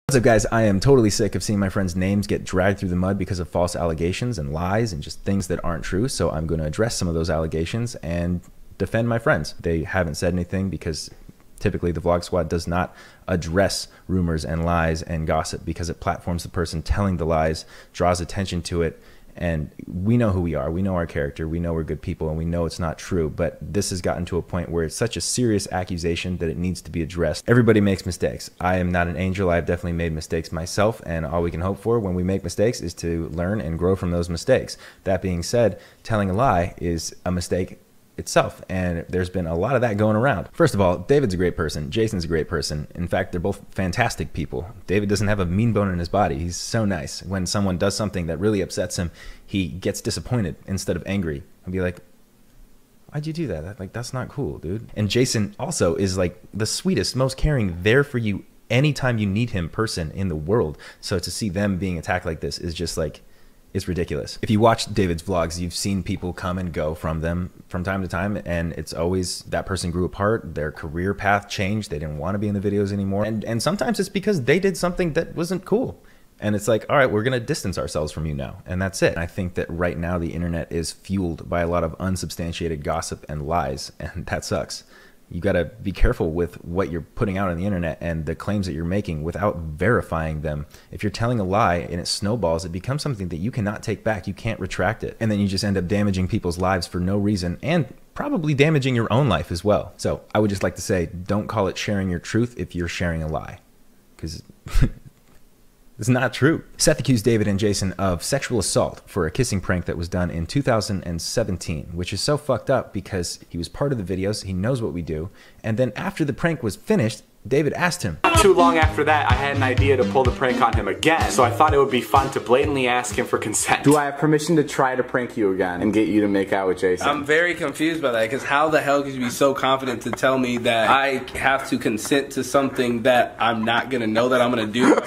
What's up, guys? I am totally sick of seeing my friends' names get dragged through the mud because of false allegations and lies and just things that aren't true. So I'm going to address some of those allegations and defend my friends. They haven't said anything because typically the Vlog Squad does not address rumors and lies and gossip because it platforms the person telling the lies, draws attention to it. And we know who we are. We know our character. We know we're good people, and we know it's not true. But this has gotten to a point where it's such a serious accusation that it needs to be addressed. Everybody makes mistakes. I am not an angel. I've definitely made mistakes myself. And all we can hope for when we make mistakes is to learn and grow from those mistakes. That being said, telling a lie is a mistake itself, and there's been a lot of that going around. First of all, David's a great person. Jason's a great person. In fact, they're both fantastic people. David doesn't have a mean bone in his body. He's so nice. When someone does something that really upsets him, he gets disappointed instead of angry and be like, why'd you do that? Like, that's not cool, dude. And Jason also is like the sweetest, most caring, there for you anytime you need him person in the world. So to see them being attacked like this is just like, it's ridiculous. If you watch David's vlogs, you've seen people come and go from them from time to time, and it's always that person grew apart, their career path changed, they didn't want to be in the videos anymore, and sometimes it's because they did something that wasn't cool. And it's like, all right, we're gonna distance ourselves from you now, and that's it. And I think that right now the internet is fueled by a lot of unsubstantiated gossip and lies, and that sucks. You gotta be careful with what you're putting out on the internet and the claims that you're making without verifying them. If you're telling a lie and it snowballs, it becomes something that you cannot take back. You can't retract it. And then you just end up damaging people's lives for no reason and probably damaging your own life as well. So I would just like to say, don't call it sharing your truth if you're sharing a lie, because it's not true. Seth accused David and Jason of sexual assault for a kissing prank that was done in 2017, which is so fucked up because he was part of the videos, he knows what we do, and then after the prank was finished, David asked him. Not too long after that, I had an idea to pull the prank on him again, so I thought it would be fun to blatantly ask him for consent. Do I have permission to try to prank you again and get you to make out with Jason? I'm very confused by that, because how the hell could you be so confident to tell me that I have to consent to something that I'm not gonna know that I'm gonna do?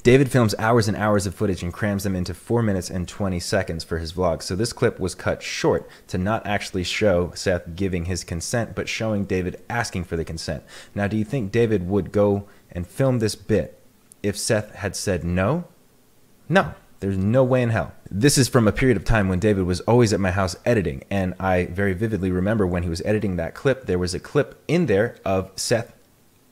David films hours and hours of footage and crams them into 4 minutes and 20 seconds for his vlog. So this clip was cut short to not actually show Seth giving his consent, but showing David asking for the consent. Now, do you think David would go and film this bit if Seth had said no? No. There's no way in hell. This is from a period of time when David was always at my house editing, and I very vividly remember when he was editing that clip, there was a clip in there of Seth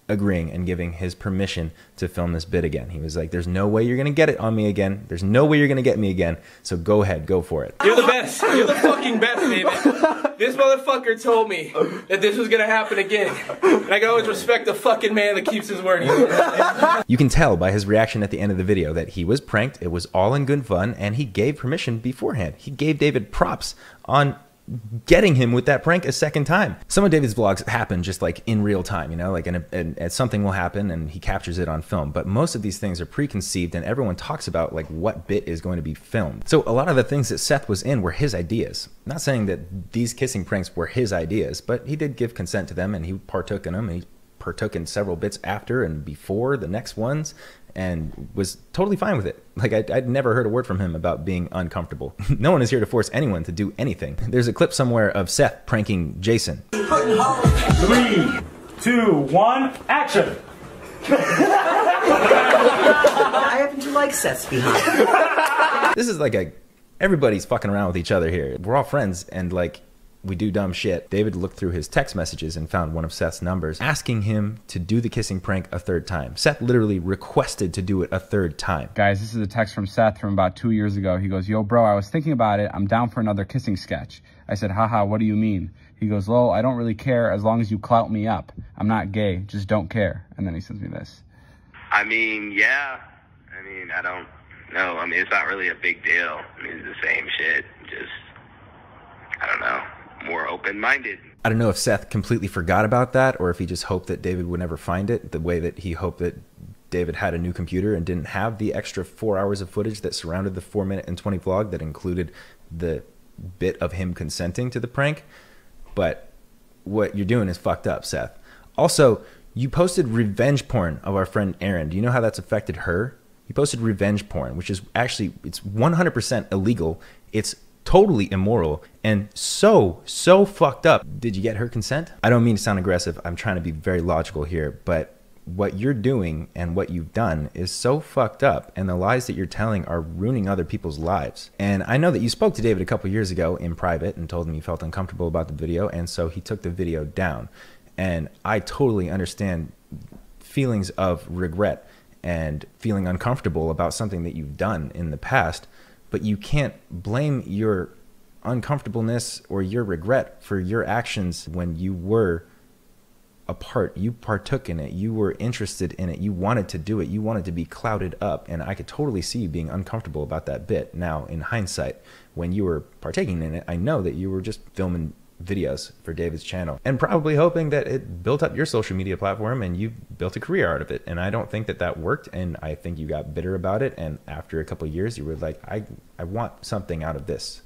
agreeing and giving his permission to film this bit again. He was like, there's no way you're gonna get it on me again. There's no way you're gonna get me again. So go ahead, go for it. You're the best. You're the fucking best, David. This motherfucker told me that this was gonna happen again. And I can always respect a fucking man that keeps his word. You can tell by his reaction at the end of the video that he was pranked, it was all in good fun, and he gave permission beforehand. He gave David props on getting him with that prank a second time. Some of David's vlogs happen just like in real time, you know, like and something will happen and he captures it on film. But most of these things are preconceived and everyone talks about like what bit is going to be filmed. So a lot of the things that Seth was in were his ideas. I'm not saying that these kissing pranks were his ideas, but he did give consent to them and he partook in them, and he partook in several bits after and before the next ones, and was totally fine with it. Like, I'd never heard a word from him about being uncomfortable. No one is here to force anyone to do anything. There's a clip somewhere of Seth pranking Jason. 3, 2, 1, action! I happen to like Seth's behind. This is like everybody's fucking around with each other here. We're all friends, and like, we do dumb shit. David looked through his text messages and found one of Seth's numbers, asking him to do the kissing prank a third time. Seth literally requested to do it a third time. Guys, this is a text from Seth from about 2 years ago. He goes, yo, bro, I was thinking about it. I'm down for another kissing sketch. I said, haha, what do you mean? He goes, lol, I don't really care as long as you clout me up. I'm not gay, just don't care. And then he sends me this. I mean, yeah. I mean, I don't know. I mean, it's not really a big deal. I mean, it's the same shit. Just, I don't know, more open-minded. I don't know if Seth completely forgot about that or if he just hoped that David would never find it, the way that he hoped that David had a new computer and didn't have the extra 4 hours of footage that surrounded the 4 minute and 20 vlog that included the bit of him consenting to the prank. But what you're doing is fucked up, Seth. Also, you posted revenge porn of our friend Erin. Do you know how that's affected her? You posted revenge porn, which is actually, it's 100% illegal. It's totally immoral and so fucked up. Did you get her consent? I don't mean to sound aggressive. I'm trying to be very logical here, but what you're doing and what you've done is so fucked up, and the lies that you're telling are ruining other people's lives. And I know that you spoke to David a couple years ago in private and told him you felt uncomfortable about the video, and so he took the video down. And I totally understand feelings of regret and feeling uncomfortable about something that you've done in the past, but you can't blame your uncomfortableness or your regret for your actions when you were a part. You partook in it, you were interested in it, you wanted to do it, you wanted to be clouded up, and I could totally see you being uncomfortable about that bit. Now, in hindsight, when you were partaking in it, I know that you were just filming videos for David's channel and probably hoping that it built up your social media platform and you built a career out of it. And I don't think that that worked, and I think you got bitter about it, and after a couple of years you were like, I want something out of this.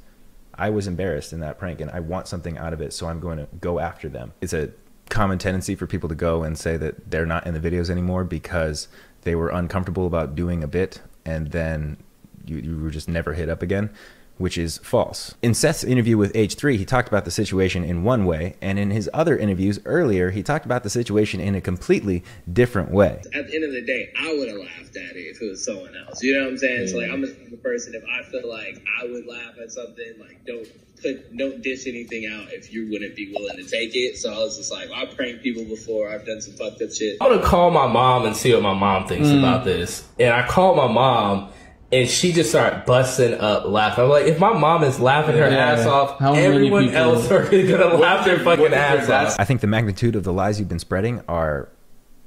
I was embarrassed in that prank and I want something out of it, so I'm going to go after them. It's a common tendency for people to go and say that they're not in the videos anymore because they were uncomfortable about doing a bit, and then you were just never hit up again, which is false. In Seth's interview with H3, he talked about the situation in one way, and in his other interviews earlier, he talked about the situation in a completely different way. At the end of the day, I would have laughed at it if it was someone else. You know what I'm saying? So like, I'm a type of person, if I feel like I would laugh at something, like don't dish anything out if you wouldn't be willing to take it. So I was just like, I've pranked people before, I've done some fucked up shit. I want to call my mom and see what my mom thinks about this. And I called my mom, and she just started busting up laughing. I'm like, if my mom is laughing her ass off, everyone else are gonna laugh their fucking ass off. I think the magnitude of the lies you've been spreading are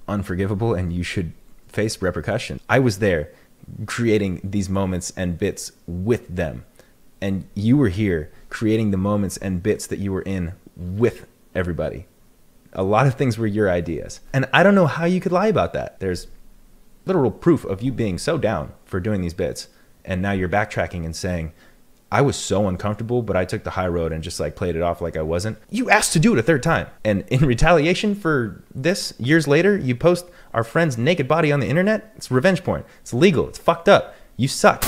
unforgivable, and you should face repercussion. I was there creating these moments and bits with them, and you were here creating the moments and bits that you were in with everybody. A lot of things were your ideas, and I don't know how you could lie about that. There's literal proof of you being so down for doing these bits, and now you're backtracking and saying, I was so uncomfortable, but I took the high road and just like played it off like I wasn't. You asked to do it a third time, and in retaliation for this, years later, you post our friend's naked body on the internet. It's revenge porn. It's illegal. It's fucked up. You suck.